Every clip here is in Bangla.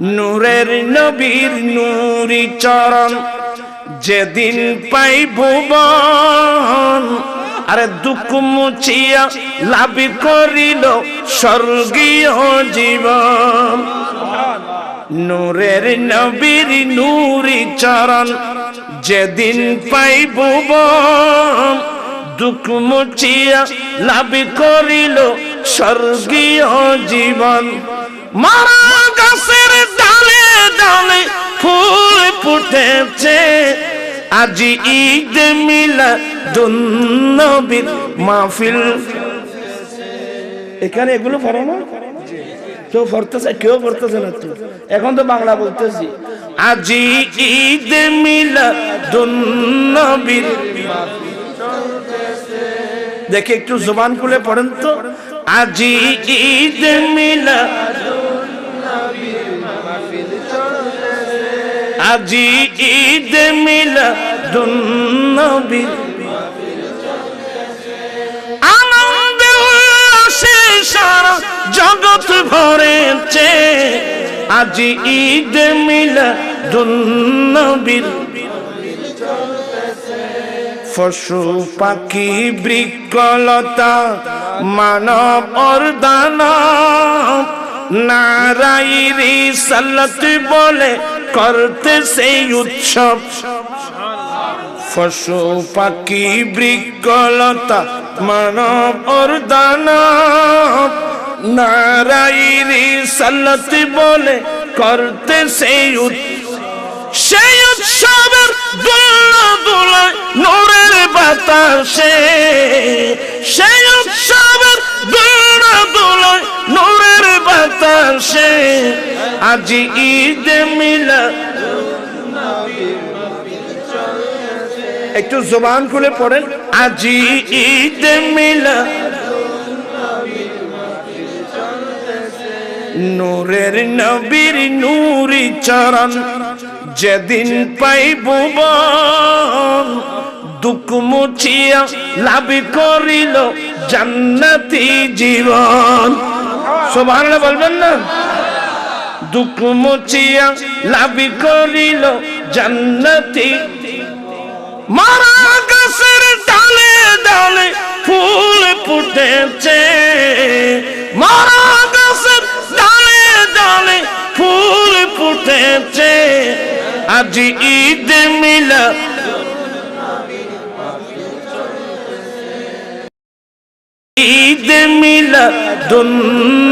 নূরের নবীর নূরি চরণ যেদিন পাইব বন, আরে দুঃখ মুছিয়া লাভ করিল স্বর্গীয় জীবন। নূরের নবীর নূরি চরণ যেদিন পাইব বন, দুঃখ মুছিয়া লাভ করিল স্বর্গীয় জীবন। মারা গাছের ডালে ডালে ফুল ফুটেছে, আজি ঈদ মিলাদুন নবীর মাহফিল। এখানে এগুলো পড়ো না? কেউ পড়তেছে, কেউ পড়তেছে না তো। এখন তো বাংলা বলতেছি। আজি ঈদ মিলাদুন নবীর, দেখে একটু জবান খুলে পড়েন তো। আজি ঈদ মিলাদুন নবীর মাহফিল চলতেছে, আজি ঈদ মিলাদুন নবীর মাহফিল চলতেছে। আনন্দে উল্লাসে সারা জগৎ ভরেছে, আজি ঈদ মিলাদুন নবীর মাহফিল চলতেছে। পশু পাখি বৃক্ষলতা মানব আর দানব নারাই রিসালাত বলে করতে সেই উৎসব। পশু পাখি বৃক্ষলতা মানব আর দানব নারাই রিসালাত বলে করতে সেই সেই উৎসবের দোলা দোলায় নূরের বাতাসে, সেই উৎসবের দোলা দোলায় নূরের বাতাসে, আজি ঈদ মিলাদুন নবীর মাহফিল চলতেছে। একটু জবান খুলে পড়েন, আজি ঈদ মিলাদুন নবীর মাহফিল চলতেছে। নূরের নবীর নূরি চরণ যেদিন পাইব বন, দুঃখ মুছিয়া লাভ করিল জান্নাতি জীবন। সুবহানাল্লাহ বলবেন না? দুঃখ মুছিয়া লাভ করিল জান্নাতি। মারা গাছের ডালে ডালে ফুল ফুটেছে, মারা গাছের ডালে ডালে ফুল ফুটেছে, আজি ঈদ মিলাদুন নবীর মাহফিল চলতেছে, ঈদ মিলাদুন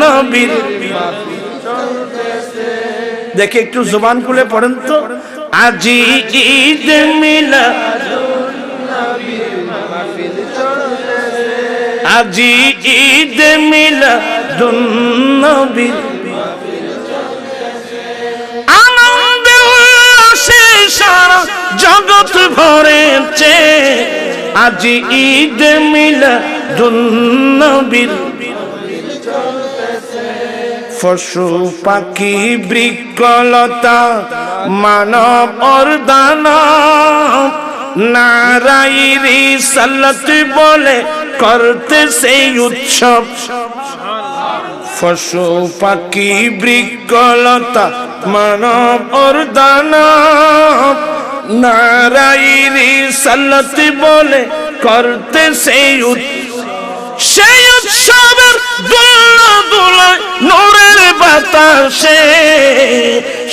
নবীর মাহফিল চলতেছে। দেখে একটু জবান খুলে পড়েন তো। আজি ঈদ মিলাদুন নবীর মাহফিল চলতেছে, আজি ঈদ মিলাদুন নবীর মাহফিল চলতেছে। আনন্দে উল্লাসে সারা জগৎ ভরেছে, আজি ঈদ মিলাদুন নবীর মাহফিল চলতেছে। পশু পাখি বৃক্ষলতা মানব আর দানব নারাই রিসালাত বলে করতে সেই উৎসব। পশু পাখি বৃক্ষলতা মানব আর দানব নারাই রিসালাত বলে করতে সেই সেই উৎসবের দোলা দোলায় নূরের বাতাসে,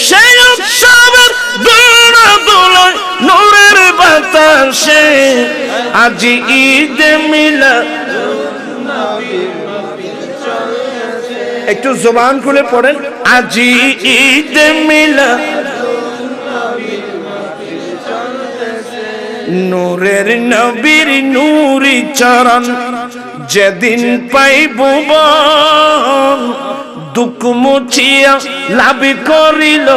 সেই উৎসবের দোলা দোলায় নূরের বাতাসে, আজি ঈদ মিলাদুন নবীর মাহফিল চলতেছে। একটু জবান খুলে পড়েন, আজি ঈদ মিলাদুন নবীর মাহফিল চলতেছে। নূরের নবীর নূরি চরণ যেদিন পাইব বন, দুঃখ মুছিয়া লাভ করিল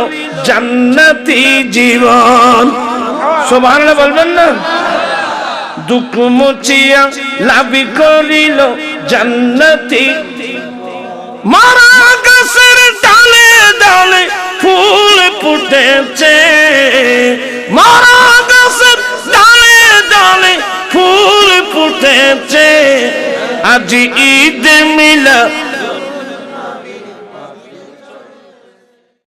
জান্নাতি জীবন। সুবহানাল্লাহ বলবেন না? দুঃখ মুছিয়া লাভ করিল জান্নাতি। মারা গাছের ডালে ডালে ফুল ফুটেছে, মারা গাছের ডালে ডালে ফুল ফুটেছে, আজি